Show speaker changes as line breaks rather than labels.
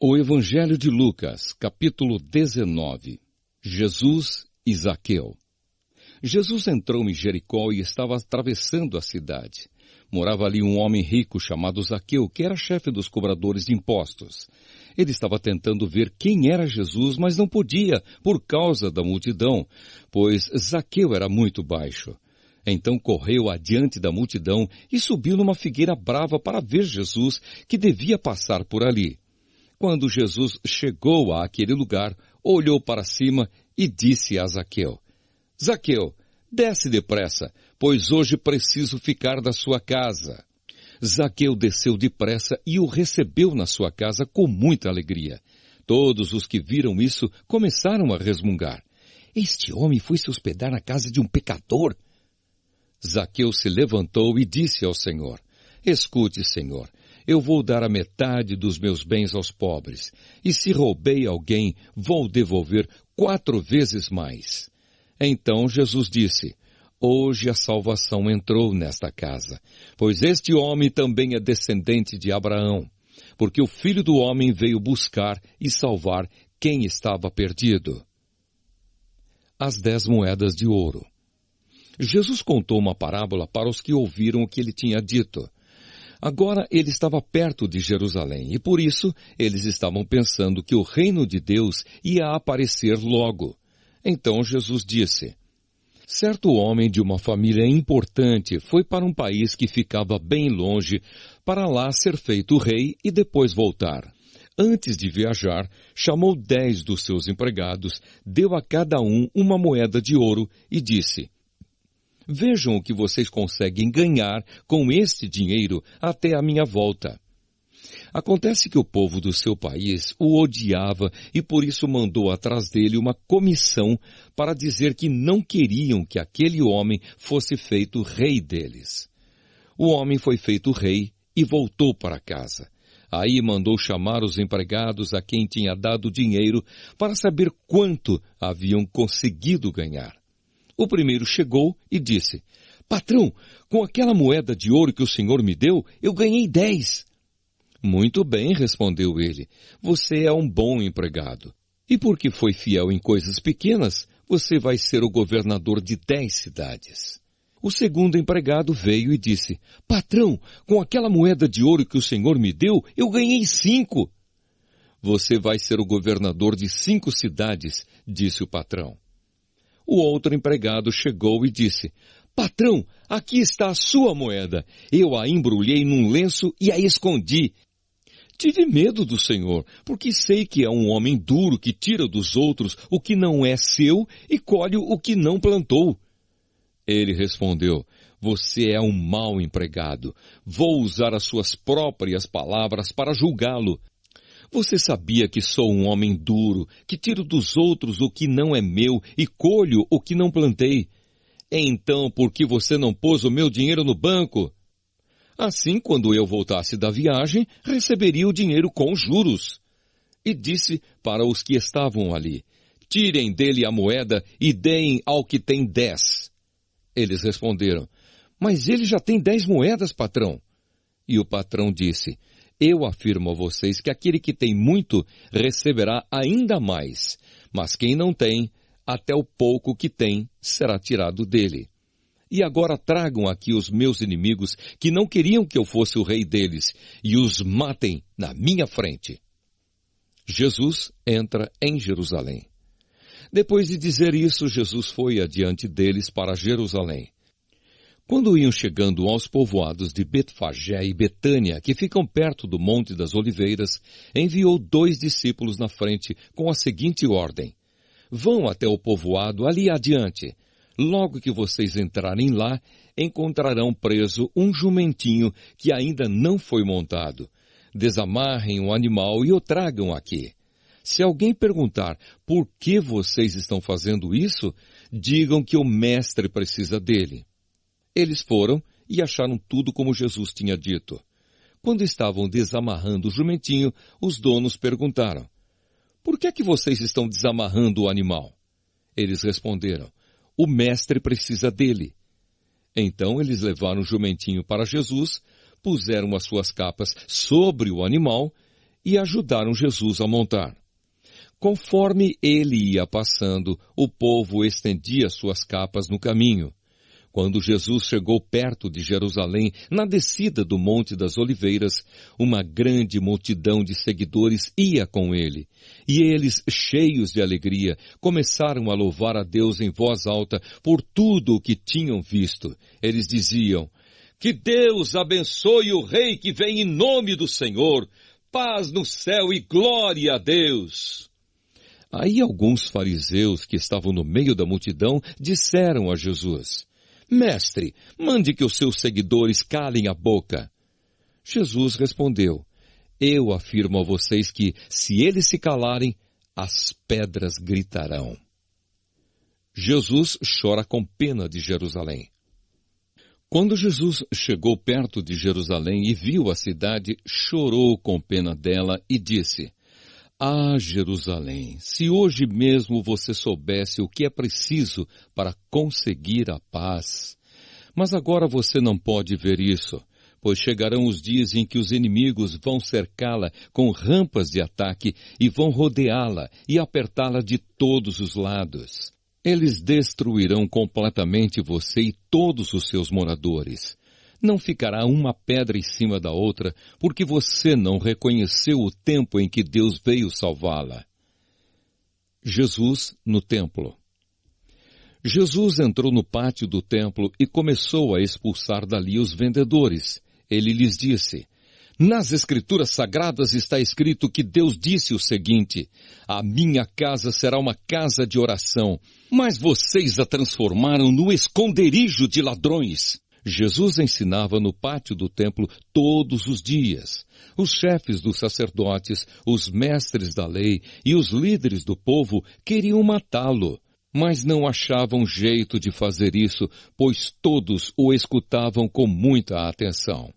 O Evangelho de Lucas, capítulo 19. Jesus e Zaqueu. Jesus entrou em Jericó e estava atravessando a cidade. Morava ali um homem rico chamado Zaqueu, que era chefe dos cobradores de impostos. Ele estava tentando ver quem era Jesus, mas não podia, por causa da multidão, pois Zaqueu era muito baixo. Então correu adiante da multidão e subiu numa figueira brava para ver Jesus, que devia passar por ali. Quando Jesus chegou àquele lugar, olhou para cima e disse a Zaqueu: Zaqueu, desce depressa, pois hoje preciso ficar da sua casa. Zaqueu desceu depressa e o recebeu na sua casa com muita alegria. Todos os que viram isso começaram a resmungar. Este homem foi se hospedar na casa de um pecador. Zaqueu se levantou e disse ao Senhor: Escute, Senhor, eu vou dar a metade dos meus bens aos pobres, e se roubei alguém, vou devolver 4 vezes mais. Então Jesus disse: Hoje a salvação entrou nesta casa, pois este homem também é descendente de Abraão, porque o Filho do Homem veio buscar e salvar quem estava perdido. As 10 moedas de ouro. Jesus contou uma parábola para os que ouviram o que ele tinha dito. Agora ele estava perto de Jerusalém e por isso eles estavam pensando que o reino de Deus ia aparecer logo. Então Jesus disse: Certo homem de uma família importante foi para um país que ficava bem longe, para lá ser feito rei e depois voltar. Antes de viajar, chamou 10 dos seus empregados, deu a cada um uma moeda de ouro e disse: Vejam o que vocês conseguem ganhar com este dinheiro até a minha volta. Acontece que o povo do seu país o odiava e por isso mandou atrás dele uma comissão para dizer que não queriam que aquele homem fosse feito rei deles. O homem foi feito rei e voltou para casa. Aí mandou chamar os empregados a quem tinha dado dinheiro para saber quanto haviam conseguido ganhar. O primeiro chegou e disse: Patrão, com aquela moeda de ouro que o senhor me deu, eu ganhei 10. Muito bem, respondeu ele, você é um bom empregado. E porque foi fiel em coisas pequenas, você vai ser o governador de 10 cidades. O segundo empregado veio e disse: Patrão, com aquela moeda de ouro que o senhor me deu, eu ganhei 5. Você vai ser o governador de 5 cidades, disse o patrão. O outro empregado chegou e disse: Patrão, aqui está a sua moeda. Eu a embrulhei num lenço e a escondi. Tive medo do senhor, porque sei que é um homem duro que tira dos outros o que não é seu e colhe o que não plantou. Ele respondeu: Você é um mau empregado. Vou usar as suas próprias palavras para julgá-lo. Você sabia que sou um homem duro, que tiro dos outros o que não é meu e colho o que não plantei. Então, por que você não pôs o meu dinheiro no banco? Assim, quando eu voltasse da viagem, receberia o dinheiro com juros. E disse para os que estavam ali: Tirem dele a moeda e deem ao que tem 10. Eles responderam: Mas ele já tem 10 moedas, patrão. E o patrão disse: Eu afirmo a vocês que aquele que tem muito receberá ainda mais, mas quem não tem, até o pouco que tem será tirado dele. E agora tragam aqui os meus inimigos que não queriam que eu fosse o rei deles e os matem na minha frente. Jesus entra em Jerusalém. Depois de dizer isso, Jesus foi adiante deles para Jerusalém. Quando iam chegando aos povoados de Betfagé e Betânia, que ficam perto do Monte das Oliveiras, enviou 2 discípulos na frente com a seguinte ordem: Vão até o povoado ali adiante. Logo que vocês entrarem lá, encontrarão preso um jumentinho que ainda não foi montado. Desamarrem o animal e o tragam aqui. Se alguém perguntar por que vocês estão fazendo isso, digam que o mestre precisa dele. Eles foram e acharam tudo como Jesus tinha dito. Quando estavam desamarrando o jumentinho, os donos perguntaram: Por que é que vocês estão desamarrando o animal? Eles responderam: O mestre precisa dele. Então eles levaram o jumentinho para Jesus, puseram as suas capas sobre o animal e ajudaram Jesus a montar. Conforme ele ia passando, o povo estendia suas capas no caminho. Quando Jesus chegou perto de Jerusalém, na descida do Monte das Oliveiras, uma grande multidão de seguidores ia com ele. E eles, cheios de alegria, começaram a louvar a Deus em voz alta por tudo o que tinham visto. Eles diziam: "Que Deus abençoe o Rei que vem em nome do Senhor! Paz no céu e glória a Deus!" Aí alguns fariseus que estavam no meio da multidão disseram a Jesus: "Mestre, mande que os seus seguidores calem a boca." Jesus respondeu: "Eu afirmo a vocês que, se eles se calarem, as pedras gritarão." Jesus chora com pena de Jerusalém. Quando Jesus chegou perto de Jerusalém e viu a cidade, chorou com pena dela e disse: "Ah, Jerusalém, se hoje mesmo você soubesse o que é preciso para conseguir a paz. Mas agora você não pode ver isso, pois chegarão os dias em que os inimigos vão cercá-la com rampas de ataque e vão rodeá-la e apertá-la de todos os lados. Eles destruirão completamente você e todos os seus moradores. Não ficará uma pedra em cima da outra, porque você não reconheceu o tempo em que Deus veio salvá-la." Jesus no templo. Jesus entrou no pátio do templo e começou a expulsar dali os vendedores. Ele lhes disse: "Nas Escrituras Sagradas está escrito que Deus disse o seguinte: 'A minha casa será uma casa de oração', mas vocês a transformaram no esconderijo de ladrões." Jesus ensinava no pátio do templo todos os dias. Os chefes dos sacerdotes, os mestres da lei e os líderes do povo queriam matá-lo, mas não achavam jeito de fazer isso, pois todos o escutavam com muita atenção.